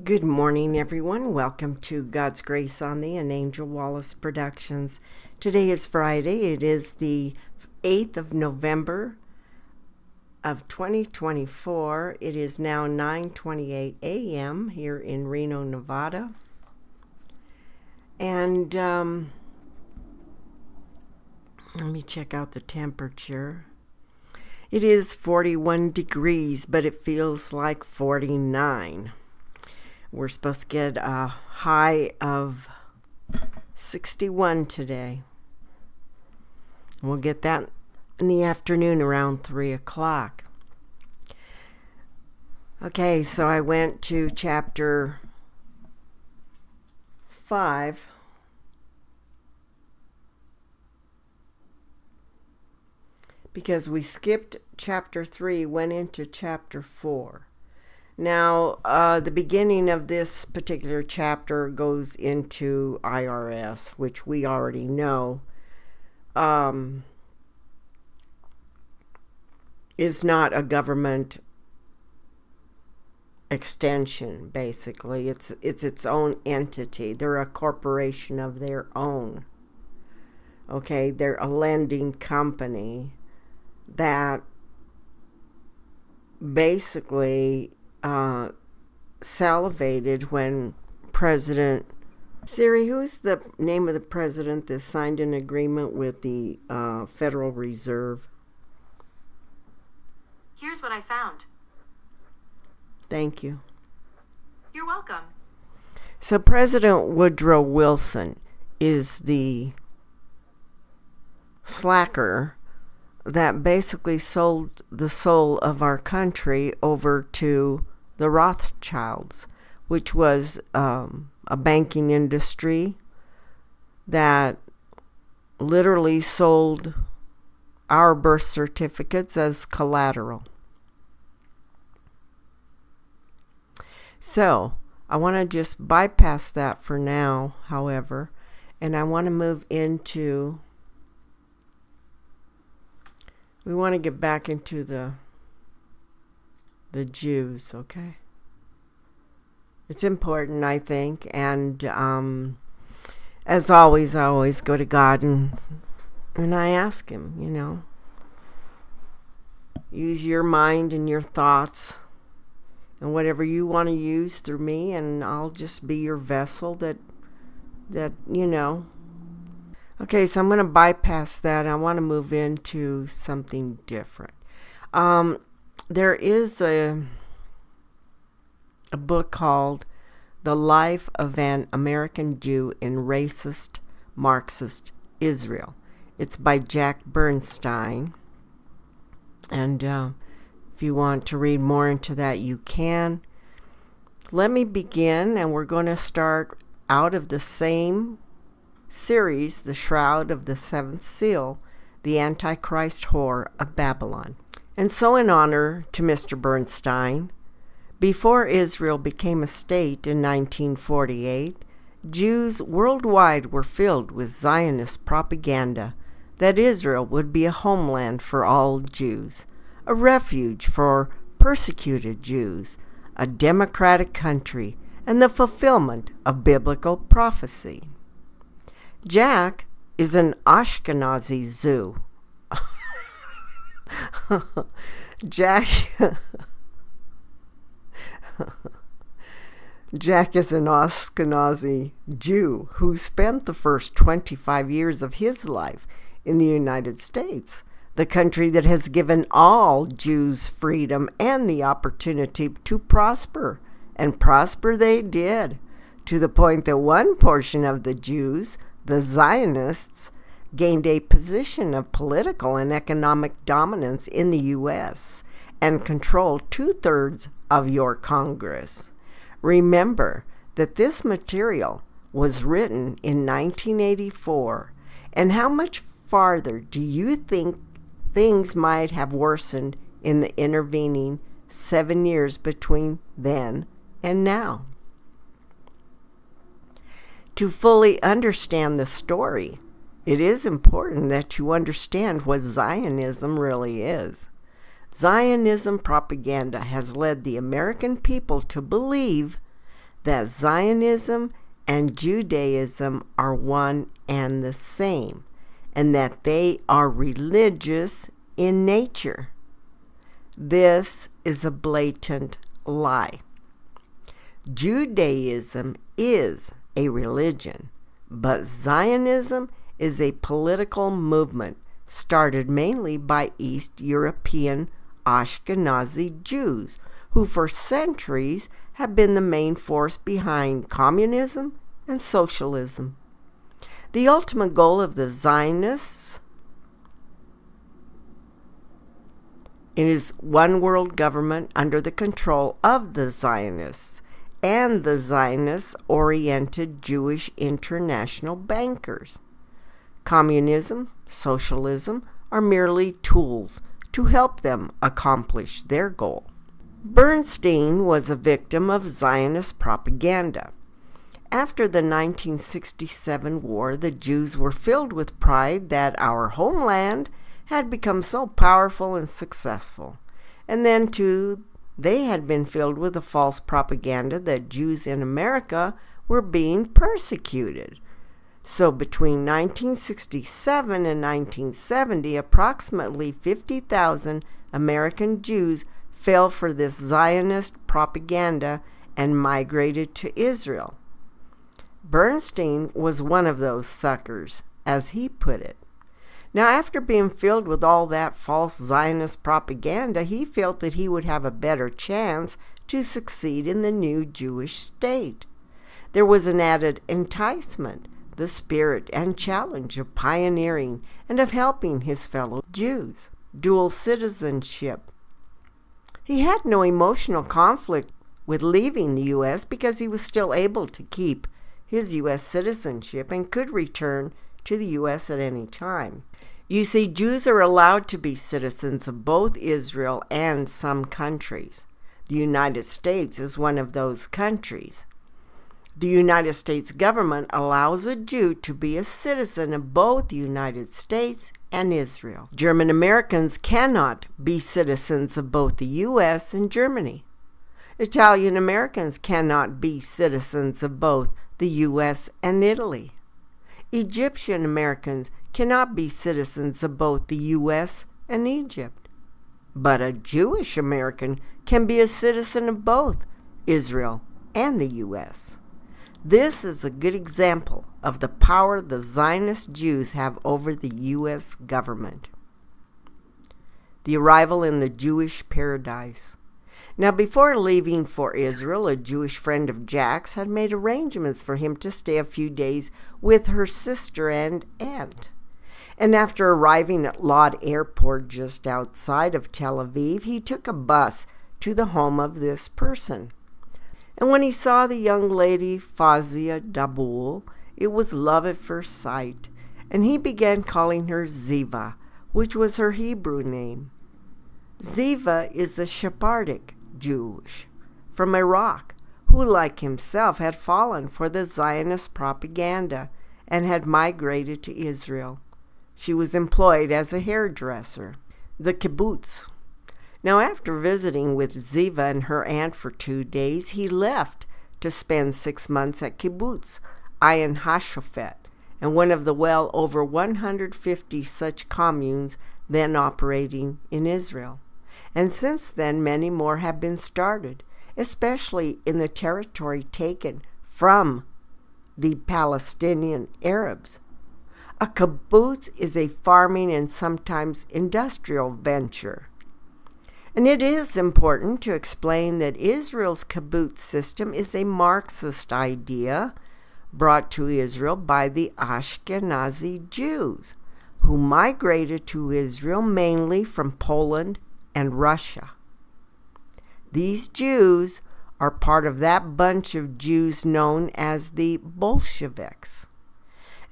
Good morning, everyone. Welcome to God's Grace on Thee and Angel Wallace Productions. Today is Friday. It is the 8th of November of 2024. It is now 9:28 a.m. here in Reno, Nevada. And let me check out the temperature. It is 41 degrees, but it feels like 49. We're supposed to get a high of 61 today. We'll get that in the afternoon around 3 o'clock. Okay, so I went to chapter 5. Because we skipped chapter 3, went into chapter 4. Now, the beginning of this particular chapter goes into IRS, which we already know is not a government extension, basically. It's its own entity. They're a corporation of their own. Okay, they're a lending company that basically salivated when President Siri, who's the name of the president that signed an agreement with the Federal Reserve? Here's what I found. Thank you. You're welcome. So President Woodrow Wilson is the slacker that basically sold the soul of our country over to the Rothschilds, which was a banking industry that literally sold our birth certificates as collateral. So I want to just bypass that for now, however, and I want to move into... We want to get back into the Jews, okay? It's important, I think, and as always, I always go to God and I ask Him, use your mind and your thoughts and whatever you want to use through me, and I'll just be your vessel that. Okay, so I'm going to bypass that. I want to move into something different. There is a book called The Life of an American Jew in Racist Marxist Israel. It's by Jack Bernstein. And if you want to read more into that, you can. Let me begin, and we're going to start out of the same series, The Shroud of the Seventh Seal, the Antichrist Whore of Babylon. And so in honor to Mr. Bernstein, before Israel became a state in 1948, Jews worldwide were filled with Zionist propaganda that Israel would be a homeland for all Jews, a refuge for persecuted Jews, a democratic country, and the fulfillment of biblical prophecy. Jack is an Ashkenazi Jew. Jack is an Ashkenazi Jew who spent the first 25 years of his life in the United States, the country that has given all Jews freedom and the opportunity to prosper. And prosper they did, to the point that one portion of the Jews, the Zionists, gained a position of political and economic dominance in the U.S. and controlled 2/3 of your Congress. Remember that this material was written in 1984, and how much farther do you think things might have worsened in the intervening 7 years between then and now? To fully understand the story, it is important that you understand what Zionism really is. Zionism propaganda has led the American people to believe that Zionism and Judaism are one and the same, and that they are religious in nature. This is a blatant lie. Judaism is a religion, but Zionism is a political movement started mainly by East European Ashkenazi Jews, who for centuries have been the main force behind communism and socialism. The ultimate goal of the Zionists is one world government under the control of the Zionists and the Zionist-oriented Jewish international bankers. Communism, socialism are merely tools to help them accomplish their goal. Bernstein was a victim of Zionist propaganda. After the 1967 war, the Jews were filled with pride that our homeland had become so powerful and successful. And then, too, they had been filled with a false propaganda that Jews in America were being persecuted. So between 1967 and 1970, approximately 50,000 American Jews fell for this Zionist propaganda and migrated to Israel. Bernstein was one of those suckers, as he put it. Now, after being filled with all that false Zionist propaganda, he felt that he would have a better chance to succeed in the new Jewish state. There was an added enticement, the spirit and challenge of pioneering and of helping his fellow Jews. Dual citizenship. He had no emotional conflict with leaving the U.S. because he was still able to keep his U.S. citizenship and could return to the U.S. at any time. You see, Jews are allowed to be citizens of both Israel and some countries. The United States is one of those countries. The United States government allows a Jew to be a citizen of both the United States and Israel. German Americans cannot be citizens of both the U.S. and Germany. Italian Americans cannot be citizens of both the U.S. and Italy. Egyptian Americans cannot be citizens of both the U.S. and Egypt. But a Jewish American can be a citizen of both Israel and the U.S. This is a good example of the power the Zionist Jews have over the U.S. government. The arrival in the Jewish paradise. Now, before leaving for Israel, a Jewish friend of Jack's had made arrangements for him to stay a few days with her sister and aunt. And after arriving at Lod Airport just outside of Tel Aviv, he took a bus to the home of this person. And when he saw the young lady, Fazia Dabul, it was love at first sight, and he began calling her Ziva, which was her Hebrew name. Ziva is a Sephardic Jewish from Iraq, who, like himself, had fallen for the Zionist propaganda and had migrated to Israel. She was employed as a hairdresser. The kibbutz. Now, after visiting with Ziva and her aunt for 2 days, he left to spend 6 months at kibbutz Ayin HaShofet, and one of the well over 150 such communes then operating in Israel. And since then, many more have been started, especially in the territory taken from the Palestinian Arabs. A kibbutz is a farming and sometimes industrial venture. And it is important to explain that Israel's kibbutz system is a Marxist idea brought to Israel by the Ashkenazi Jews, who migrated to Israel mainly from Poland and Russia. These Jews are part of that bunch of Jews known as the Bolsheviks.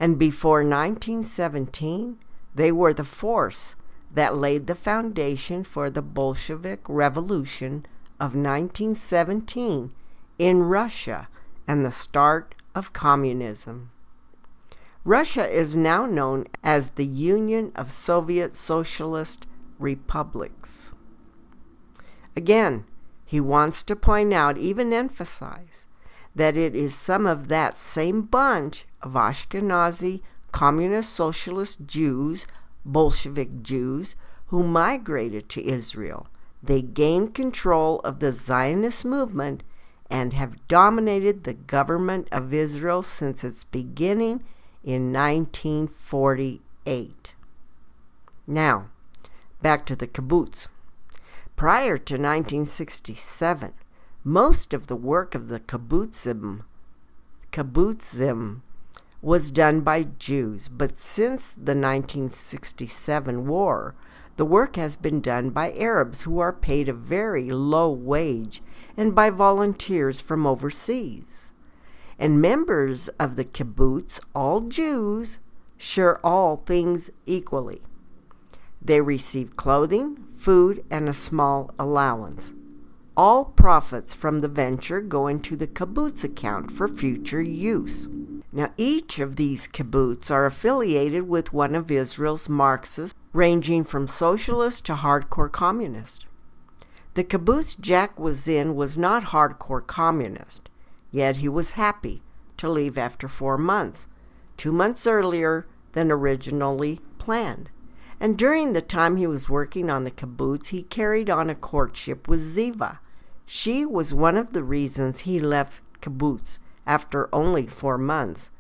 And before 1917, they were the force that laid the foundation for the Bolshevik Revolution of 1917 in Russia and the start of communism. Russia is now known as the Union of Soviet Socialist Republics. Again, he wants to point out, even emphasize, that it is some of that same bunch of Ashkenazi communist socialist Jews, Bolshevik Jews, who migrated to Israel. They gained control of the Zionist movement and have dominated the government of Israel since its beginning in 1948. Now, back to the kibbutz. Prior to 1967, most of the work of the kibbutzim was done by Jews, but since the 1967 war, the work has been done by Arabs who are paid a very low wage and by volunteers from overseas. And members of the kibbutz, all Jews, share all things equally. They receive clothing, food, and a small allowance. All profits from the venture go into the kibbutz account for future use. Now, each of these kibbutz are affiliated with one of Israel's Marxists, ranging from socialist to hardcore communist. The kibbutz Jack was in was not hardcore communist, yet he was happy to leave after 4 months, 2 months earlier than originally planned. And during the time he was working on the kibbutz, he carried on a courtship with Ziva. She was one of the reasons he left kibbutz after only 4 months.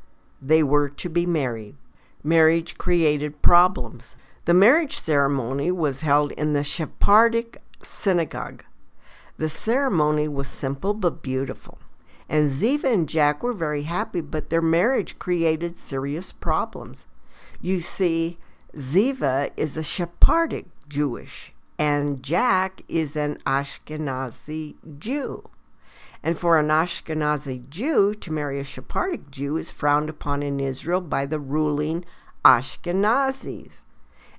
They were to be married. Marriage created problems. The marriage ceremony was held in the Sephardic synagogue. The ceremony was simple but beautiful, and Ziva and Jack were very happy, but their marriage created serious problems. You see, Ziva is a Sephardic Jewish, and Jack is an Ashkenazi Jew. And for an Ashkenazi Jew to marry a Sephardic Jew is frowned upon in Israel by the ruling Ashkenazis.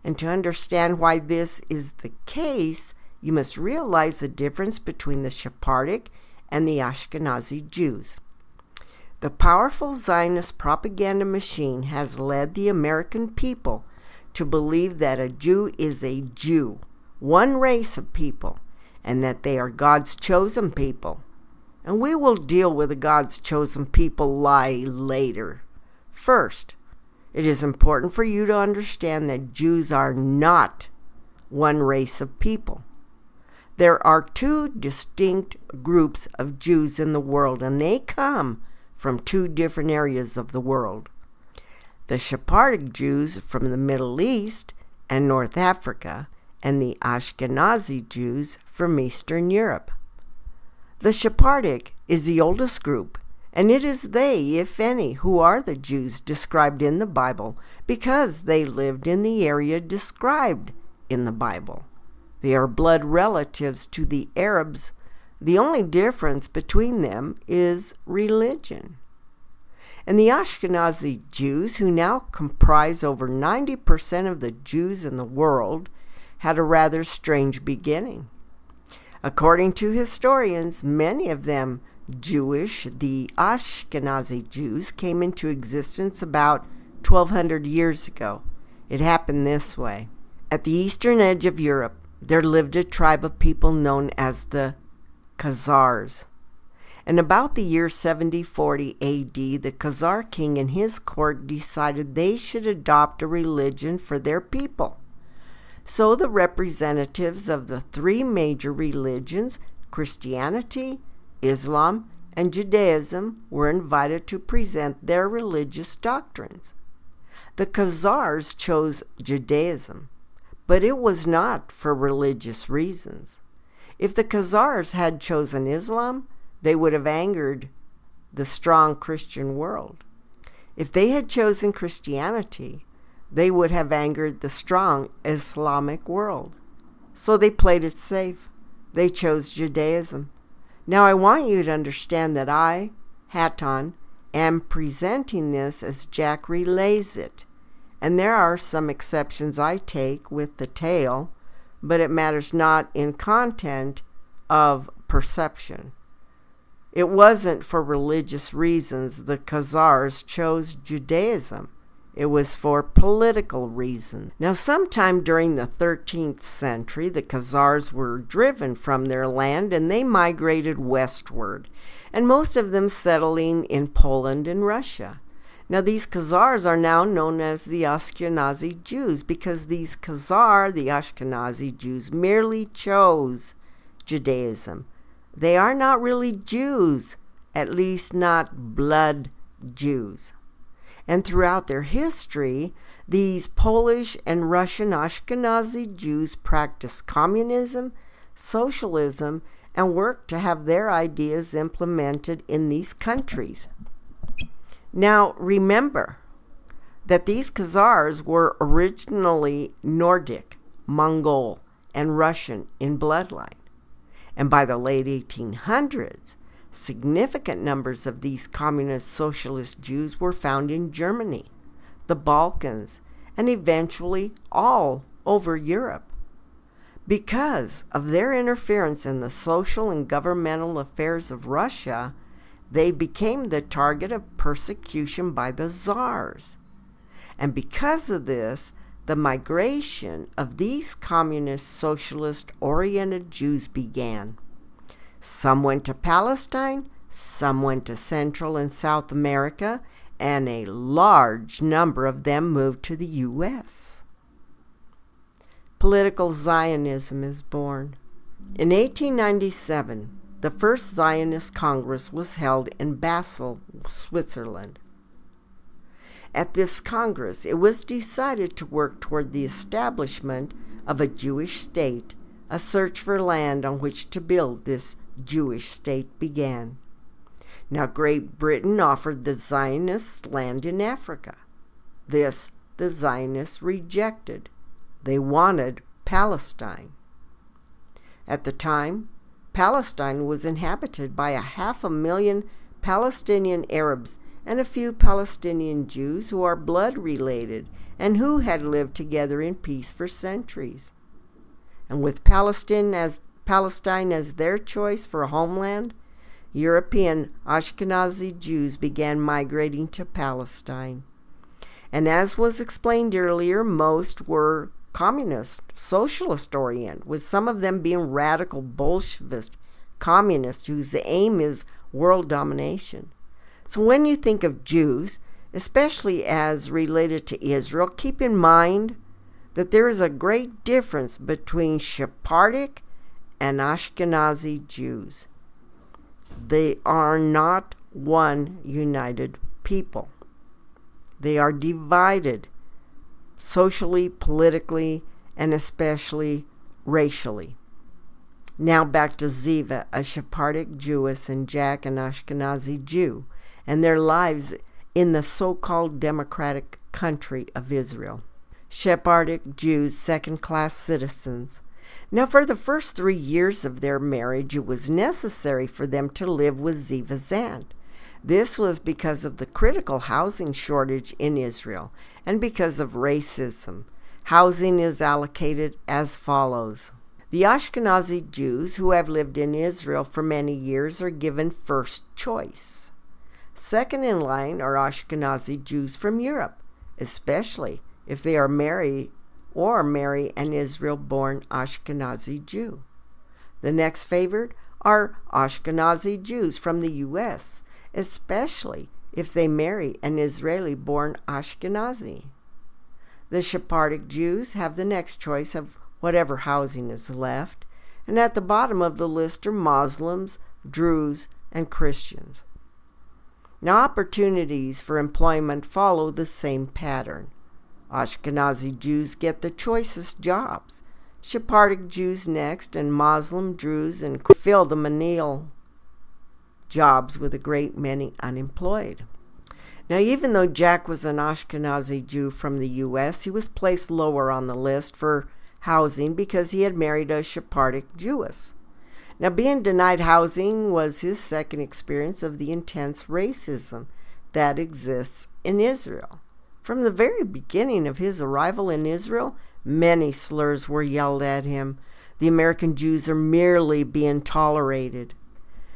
And to understand why this is the case, you must realize the difference between the Sephardic and the Ashkenazi Jews. The powerful Zionist propaganda machine has led the American people to believe that a Jew is a Jew, one race of people, and that they are God's chosen people. And we will deal with the God's chosen people lie later. First, it is important for you to understand that Jews are not one race of people. There are 2 distinct groups of Jews in the world, and they come from 2 different areas of the world. The Sephardic Jews from the Middle East and North Africa, and the Ashkenazi Jews from Eastern Europe. The Sephardic is the oldest group, and it is they, if any, who are the Jews described in the Bible because they lived in the area described in the Bible. They are blood relatives to the Arabs. The only difference between them is religion. And the Ashkenazi Jews, who now comprise over 90% of the Jews in the world, had a rather strange beginning. According to historians, many of them Jewish, the Ashkenazi Jews came into existence about 1,200 years ago. It happened this way. At the eastern edge of Europe, there lived a tribe of people known as the Khazars. And about the year 7040 AD, the Khazar king and his court decided they should adopt a religion for their people. So the representatives of the 3 major religions, Christianity, Islam, and Judaism, were invited to present their religious doctrines. The Khazars chose Judaism, but it was not for religious reasons. If the Khazars had chosen Islam, they would have angered the strong Christian world. If they had chosen Christianity, they would have angered the strong Islamic world. So they played it safe. They chose Judaism. Now I want you to understand that I, Hatton, am presenting this as Jack relays it. And there are some exceptions I take with the tale, but it matters not in content of perception. It wasn't for religious reasons the Khazars chose Judaism. It was for political reasons. Now, sometime during the 13th century, the Khazars were driven from their land and they migrated westward, and most of them settling in Poland and Russia. Now, these Khazars are now known as the Ashkenazi Jews because these Khazar, the Ashkenazi Jews, merely chose Judaism. They are not really Jews, at least not blood Jews. And throughout their history, these Polish and Russian Ashkenazi Jews practiced communism, socialism, and worked to have their ideas implemented in these countries. Now, remember that these Khazars were originally Nordic, Mongol, and Russian in bloodline. And by the late 1800s, significant numbers of these communist socialist Jews were found in Germany, the Balkans, and eventually all over Europe. Because of their interference in the social and governmental affairs of Russia, they became the target of persecution by the czars. And because of this, the migration of these communist socialist-oriented Jews began. Some went to Palestine, some went to Central and South America, and a large number of them moved to the U.S. Political Zionism is born. In 1897, the first Zionist Congress was held in Basel, Switzerland. At this Congress, it was decided to work toward the establishment of a Jewish state. A search for land on which to build this Jewish state began. Now, Great Britain offered the Zionists land in Africa. This the Zionists rejected. They wanted Palestine. At the time, Palestine was inhabited by 500,000 Palestinian Arabs and a few Palestinian Jews who are blood related and who had lived together in peace for centuries. And with Palestine as their choice for a homeland, European Ashkenazi Jews began migrating to Palestine. And as was explained earlier, most were communist, socialist-oriented, with some of them being radical Bolshevist communists whose aim is world domination. So when you think of Jews, especially as related to Israel, keep in mind that there is a great difference between Sephardic and Ashkenazi Jews. They are not one united people. They are divided socially, politically, and especially racially. Now back to Ziva, a Sephardic Jewess, and Jack, an Ashkenazi Jew, and their lives in the so-called democratic country of Israel. Sephardic Jews, second-class citizens. Now, for the first 3 years of their marriage, it was necessary for them to live with Ziva's aunt. This was because of the critical housing shortage in Israel and because of racism. Housing is allocated as follows. The Ashkenazi Jews who have lived in Israel for many years are given first choice. Second in line are Ashkenazi Jews from Europe, especially if they are married or marry an Israel-born Ashkenazi Jew. The next favored are Ashkenazi Jews from the U.S., especially if they marry an Israeli-born Ashkenazi. The Sephardic Jews have the next choice of whatever housing is left, and at the bottom of the list are Muslims, Druze, and Christians. Now, opportunities for employment follow the same pattern. Ashkenazi Jews get the choicest jobs, Sephardic Jews next, and Muslim, Druze, and fill the menial jobs with a great many unemployed. Now, even though Jack was an Ashkenazi Jew from the U.S., he was placed lower on the list for housing because he had married a Sephardic Jewess. Now, being denied housing was his second experience of the intense racism that exists in Israel. From the very beginning of his arrival in Israel, many slurs were yelled at him. The American Jews are merely being tolerated.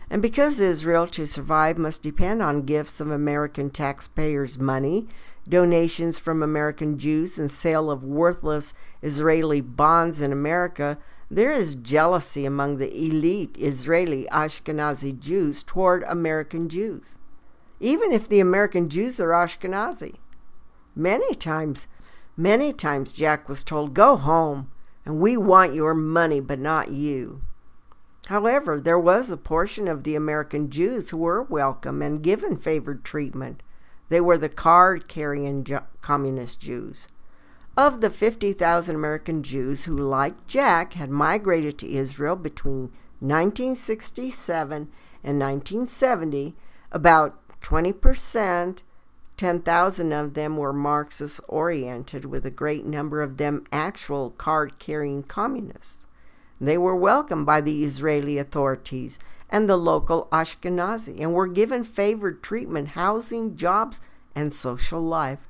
And because Israel, to survive, must depend on gifts of American taxpayers' money, donations from American Jews, and sale of worthless Israeli bonds in America, there is jealousy among the elite Israeli Ashkenazi Jews toward American Jews, even if the American Jews are Ashkenazi. Many times Jack was told, "Go home, and we want your money, but not you." However, there was a portion of the American Jews who were welcome and given favored treatment. They were the card-carrying communist Jews. Of the 50,000 American Jews who, like Jack, had migrated to Israel between 1967 and 1970, about 20%, 10,000 of them were Marxist-oriented, with a great number of them actual card-carrying communists. They were welcomed by the Israeli authorities and the local Ashkenazi and were given favored treatment, housing, jobs, and social life.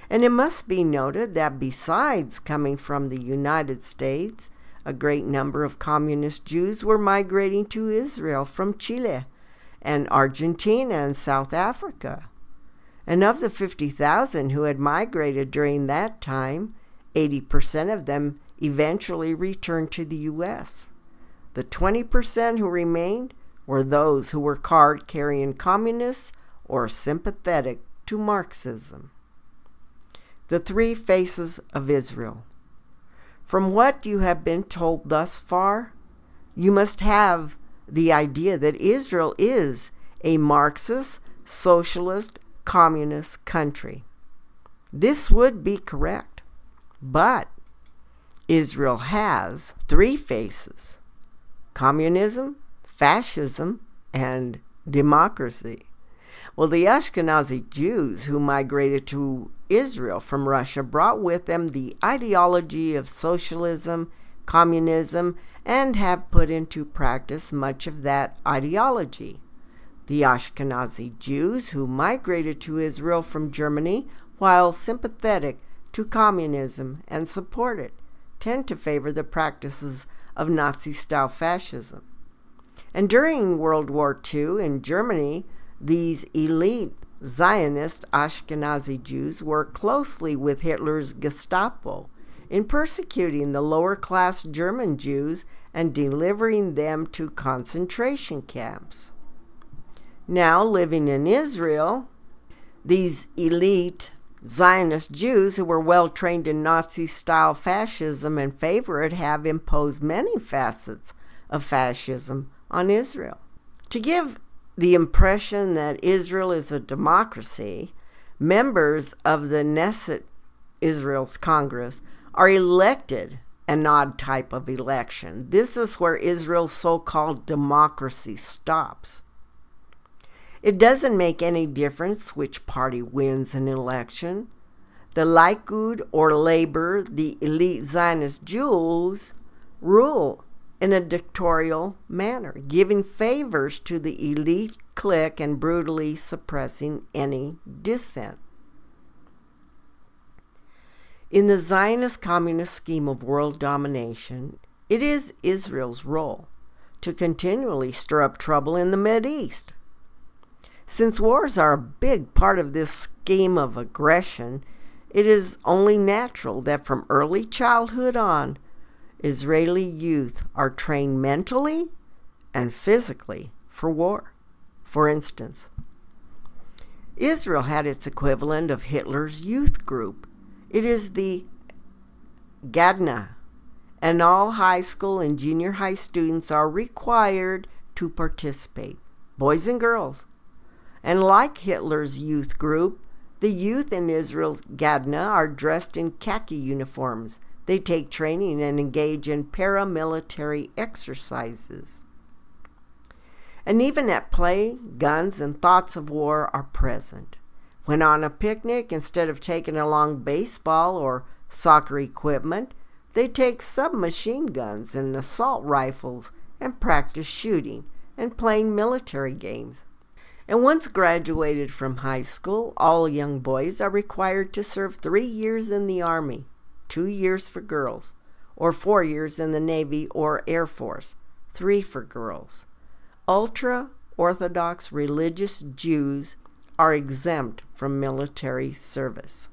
And it must be noted that besides coming from the United States, a great number of communist Jews were migrating to Israel from Chile and Argentina and South Africa. And of the 50,000 who had migrated during that time, 80% of them eventually returned to the U.S. The 20% who remained were those who were card-carrying communists or sympathetic to Marxism. The three faces of Israel. From what you have been told thus far, you must have the idea that Israel is a Marxist, socialist, communist country. This would be correct, but Israel has three faces: communism, fascism, and democracy. Well, the Ashkenazi Jews who migrated to Israel from Russia brought with them the ideology of socialism, communism, and have put into practice much of that ideology. The Ashkenazi Jews who migrated to Israel from Germany, while sympathetic to communism and support it, tend to favor the practices of Nazi-style fascism. And during World War II in Germany, these elite Zionist Ashkenazi Jews worked closely with Hitler's Gestapo in persecuting the lower-class German Jews and delivering them to concentration camps. Now, living in Israel, these elite Zionist Jews who were well trained in Nazi-style fascism and favor it have imposed many facets of fascism on Israel. To give the impression that Israel is a democracy, members of the Knesset, Israel's Congress, are elected an odd type of election. This is where Israel's so-called democracy stops. It doesn't make any difference which party wins an election. The Likud or Labor, the elite Zionist Jews, rule in a dictatorial manner, giving favors to the elite clique and brutally suppressing any dissent. In the Zionist communist scheme of world domination, it is Israel's role to continually stir up trouble in the Mideast. Since wars are a big part of this scheme of aggression, it is only natural that from early childhood on, Israeli youth are trained mentally and physically for war. For instance, Israel had its equivalent of Hitler's youth group. It is the Gadna, and all high school and junior high students are required to participate, boys and girls. And like Hitler's youth group, the youth in Israel's Gadna are dressed in khaki uniforms. They take training and engage in paramilitary exercises. And even at play, guns and thoughts of war are present. When on a picnic, instead of taking along baseball or soccer equipment, they take submachine guns and assault rifles and practice shooting and playing military games. And once graduated from high school, all young boys are required to serve 3 years in the Army, 2 years for girls, or 4 years in the Navy or Air Force, 3 for girls. Ultra-Orthodox religious Jews are exempt from military service.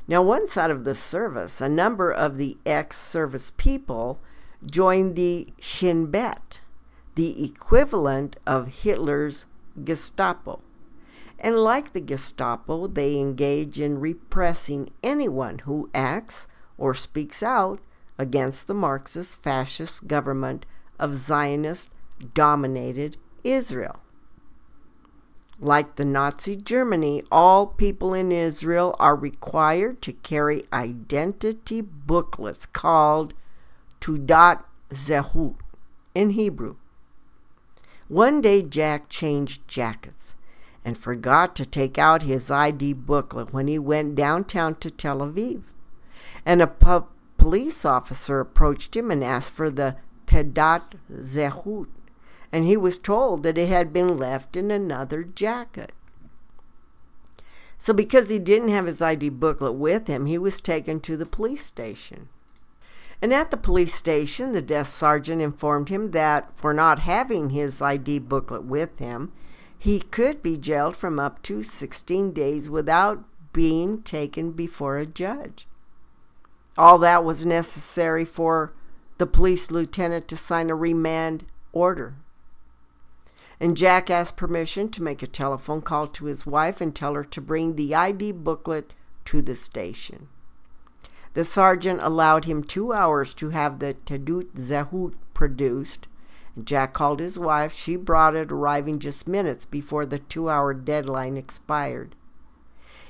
Now, once out of the service, a number of the ex-service people joined the Shin Bet, the equivalent of Hitler's Gestapo. And like the Gestapo, they engage in repressing anyone who acts or speaks out against the Marxist fascist government of Zionist-dominated Israel. Like the Nazi Germany, all people in Israel are required to carry identity booklets called Tudat Zehut in Hebrew. One day Jack changed jackets and forgot to take out his ID booklet when he went downtown to Tel Aviv. And a police officer approached him and asked for the Tudat Zehut, and he was told that it had been left in another jacket. So because he didn't have his ID booklet with him, he was taken to the police station. And at the police station, the desk sergeant informed him that for not having his ID booklet with him, he could be jailed from up to 16 days without being taken before a judge. All that was necessary for the police lieutenant to sign a remand order. And Jack asked permission to make a telephone call to his wife and tell her to bring the ID booklet to the station. The sergeant allowed him 2 hours to have the Tudat Zehut produced. Jack called his wife. She brought it, arriving just minutes before the 2-hour deadline expired.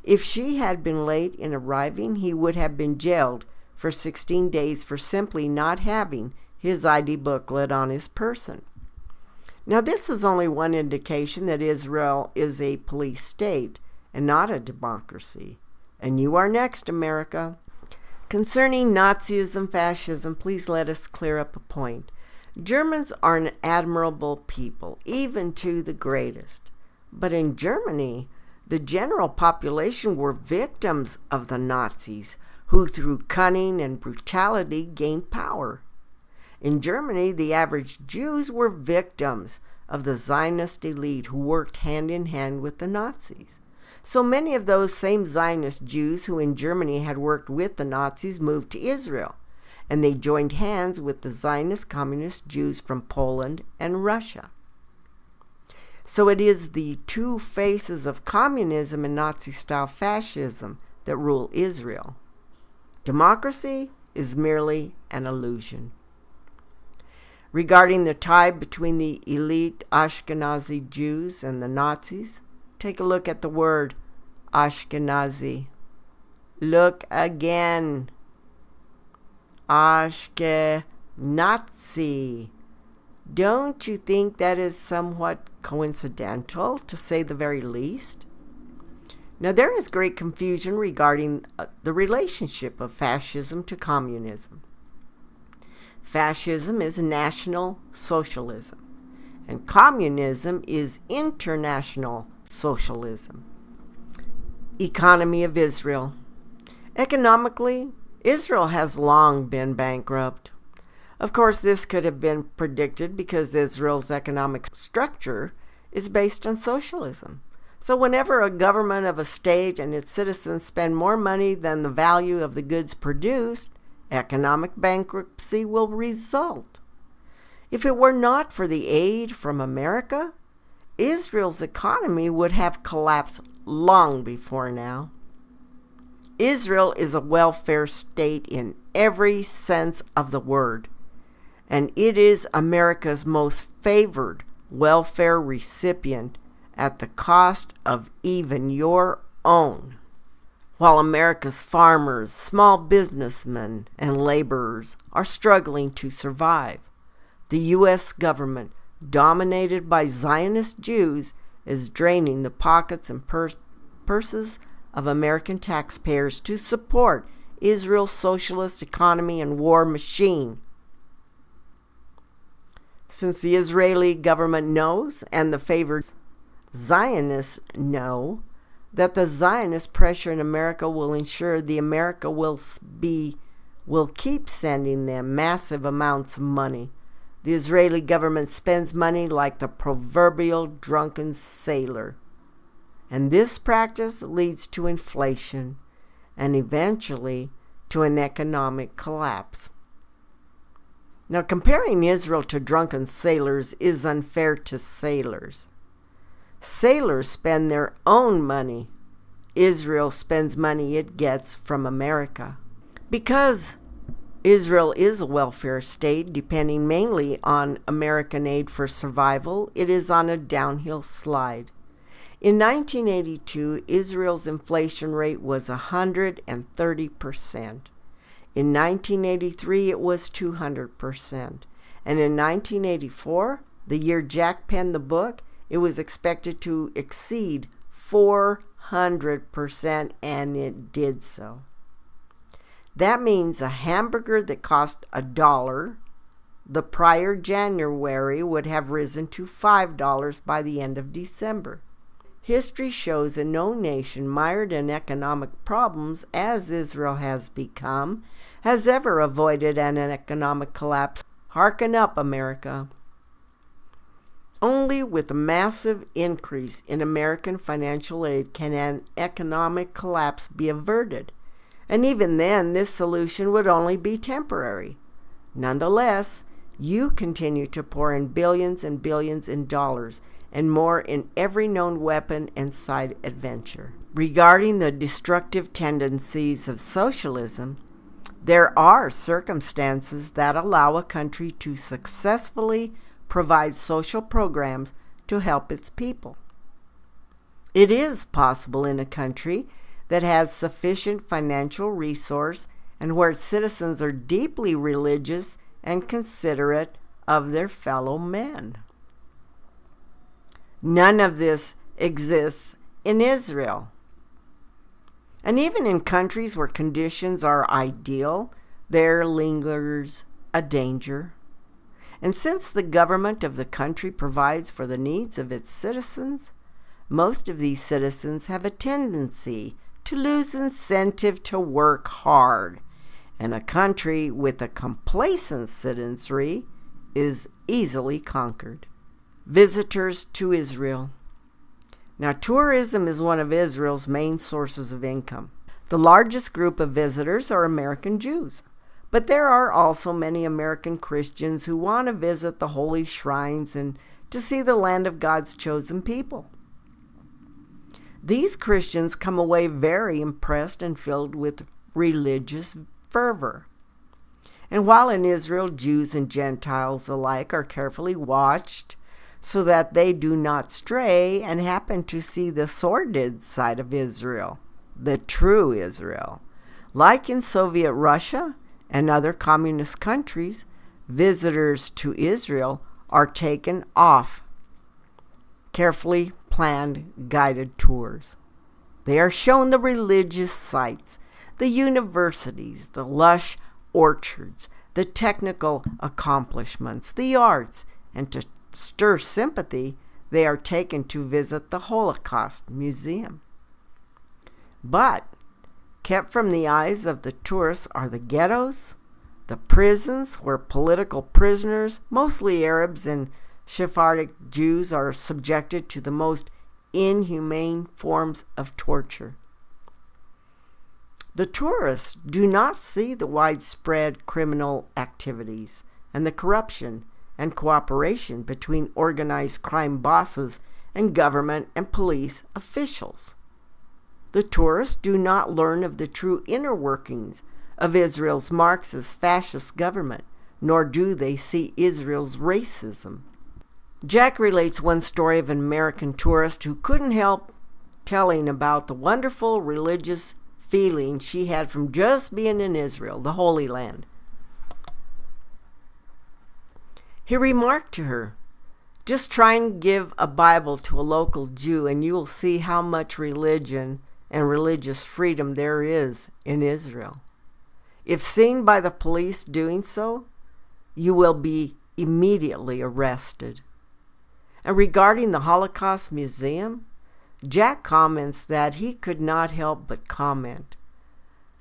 If she had been late in arriving, he would have been jailed for 16 days for simply not having his ID booklet on his person. Now, this is only one indication that Israel is a police state and not a democracy. And you are next, America. Concerning Nazism, fascism, please let us clear up a point. Germans are an admirable people, even to the greatest. But in Germany, the general population were victims of the Nazis, who through cunning and brutality gained power. In Germany, the average Jews were victims of the Zionist elite who worked hand in hand with the Nazis. So many of those same Zionist Jews who in Germany had worked with the Nazis moved to Israel, and they joined hands with the Zionist communist Jews from Poland and Russia. So it is the two faces of communism and Nazi-style fascism that rule Israel. Democracy is merely an illusion. Regarding the tie between the elite Ashkenazi Jews and the Nazis, take a look at the word Ashkenazi. Look again. Ashkenazi. Don't you think that is somewhat coincidental, to say the very least? Now, there is great confusion regarding the relationship of fascism to communism. Fascism is national socialism, and communism is international socialism. Economy of Israel. Economically, Israel has long been bankrupt. Of course, this could have been predicted because Israel's economic structure is based on socialism. So whenever a government of a state and its citizens spend more money than the value of the goods produced, economic bankruptcy will result. If it were not for the aid from America, Israel's economy would have collapsed long before now. Israel is a welfare state in every sense of the word, and it is America's most favored welfare recipient at the cost of even your own. While America's farmers, small businessmen, and laborers are struggling to survive, the U.S. government, dominated by Zionist Jews, is draining the pockets and purses of American taxpayers to support Israel's socialist economy and war machine. Since the Israeli government knows, and the favored Zionists know, that the Zionist pressure in America will ensure the America will keep sending them massive amounts of money. The Israeli government spends money like the proverbial drunken sailor. And this practice leads to inflation and eventually to an economic collapse. Now, comparing Israel to drunken sailors is unfair to sailors. Sailors spend their own money. Israel spends money it gets from America. Because Israel is a welfare state depending mainly on American aid for survival, it is on a downhill slide. In 1982, Israel's inflation rate was 130%. In 1983, it was 200%. And in 1984, the year Jack penned the book, it was expected to exceed 400%, and it did so. That means a hamburger that cost $1 the prior January would have risen to $5 by the end of December. History shows that no nation mired in economic problems, as Israel has become, has ever avoided an economic collapse. Hearken up, America. Only with a massive increase in American financial aid can an economic collapse be averted. And even then, this solution would only be temporary. Nonetheless, you continue to pour in billions and billions in dollars and more in every known weapon and side adventure. Regarding the destructive tendencies of socialism, there are circumstances that allow a country to successfully provide social programs to help its people. It is possible in a country that has sufficient financial resource and where citizens are deeply religious and considerate of their fellow men. None of this exists in Israel. And even in countries where conditions are ideal, there lingers a danger. And since the government of the country provides for the needs of its citizens, most of these citizens have a tendency to lose incentive to work hard. And a country with a complacent citizenry is easily conquered. Visitors to Israel. Now, tourism is one of Israel's main sources of income. The largest group of visitors are American Jews, but there are also many American Christians who want to visit the holy shrines and to see the land of God's chosen people. These Christians come away very impressed and filled with religious fervor. And while in Israel, Jews and Gentiles alike are carefully watched so that they do not stray and happen to see the sordid side of Israel, the true Israel. Like in Soviet Russia and other communist countries, visitors to Israel are taken off carefully planned guided tours. They are shown the religious sites, the universities, the lush orchards, the technical accomplishments, the arts, and to stir sympathy, they are taken to visit the Holocaust Museum. But kept from the eyes of the tourists are the ghettos, the prisons where political prisoners, mostly Arabs and Sephardic Jews, are subjected to the most inhumane forms of torture. The tourists do not see the widespread criminal activities and the corruption and cooperation between organized crime bosses and government and police officials. The tourists do not learn of the true inner workings of Israel's Marxist fascist government, nor do they see Israel's racism. Jack relates one story of an American tourist who couldn't help telling about the wonderful religious feeling she had from just being in Israel, the Holy Land. He remarked to her, "Just try and give a Bible to a local Jew and you will see how much religion and religious freedom there is in Israel. If seen by the police doing so, you will be immediately arrested." And regarding the Holocaust Museum, Jack comments that he could not help but comment,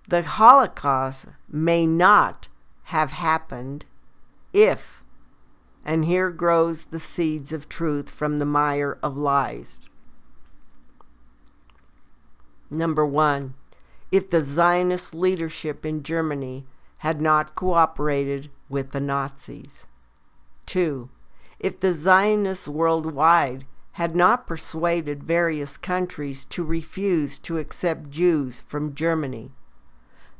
"The Holocaust may not have happened if," and here grows the seeds of truth from the mire of lies. Number one, if the Zionist leadership in Germany had not cooperated with the Nazis. 2. If the Zionists worldwide had not persuaded various countries to refuse to accept Jews from Germany.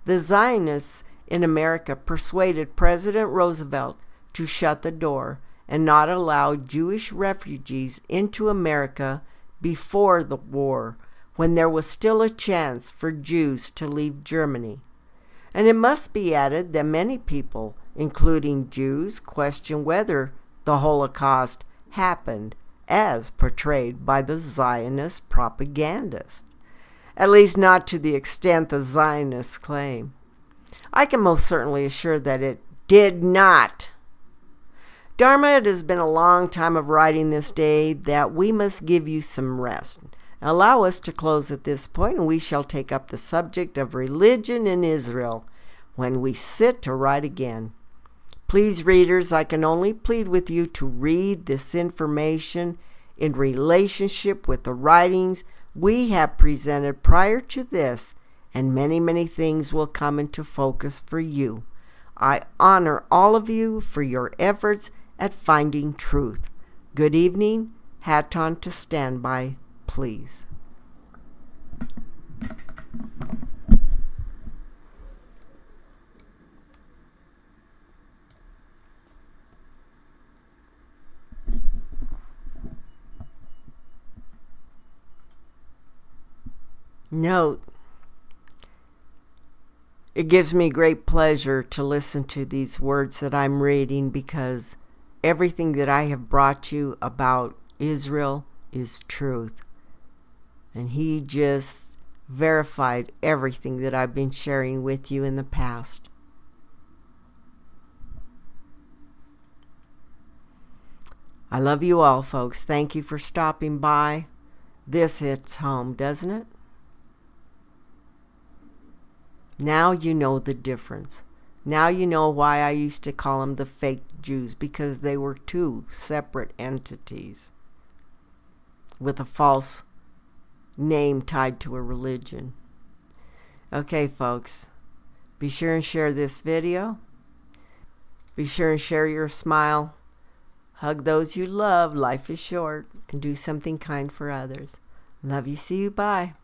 The Zionists in America persuaded President Roosevelt to shut the door and not allow Jewish refugees into America before the war, when there was still a chance for Jews to leave Germany. And it must be added that many people, including Jews, question whether the Holocaust happened as portrayed by the Zionist propagandists, at least not to the extent the Zionists claim. I can most certainly assure that it did not. Dharma, it has been a long time of writing this day that we must give you some rest. Allow us to close at this point, and we shall take up the subject of religion in Israel when we sit to write again. Please, readers, I can only plead with you to read this information in relationship with the writings we have presented prior to this, and many, many things will come into focus for you. I honor all of you for your efforts at finding truth. Good evening. Hat on to stand by, please. Note, it gives me great pleasure to listen to these words that I'm reading, because everything that I have brought you about Israel is truth. And he just verified everything that I've been sharing with you in the past. I love you all, folks. Thank you for stopping by. This hits home, doesn't it? Now you know the difference. Now you know why I used to call them the fake Jews, because they were two separate entities with a false name tied to a religion. Okay, folks, be sure and share this video. Be sure and share your smile. Hug those you love. Life is short. And do something kind for others. Love you. See you. Bye.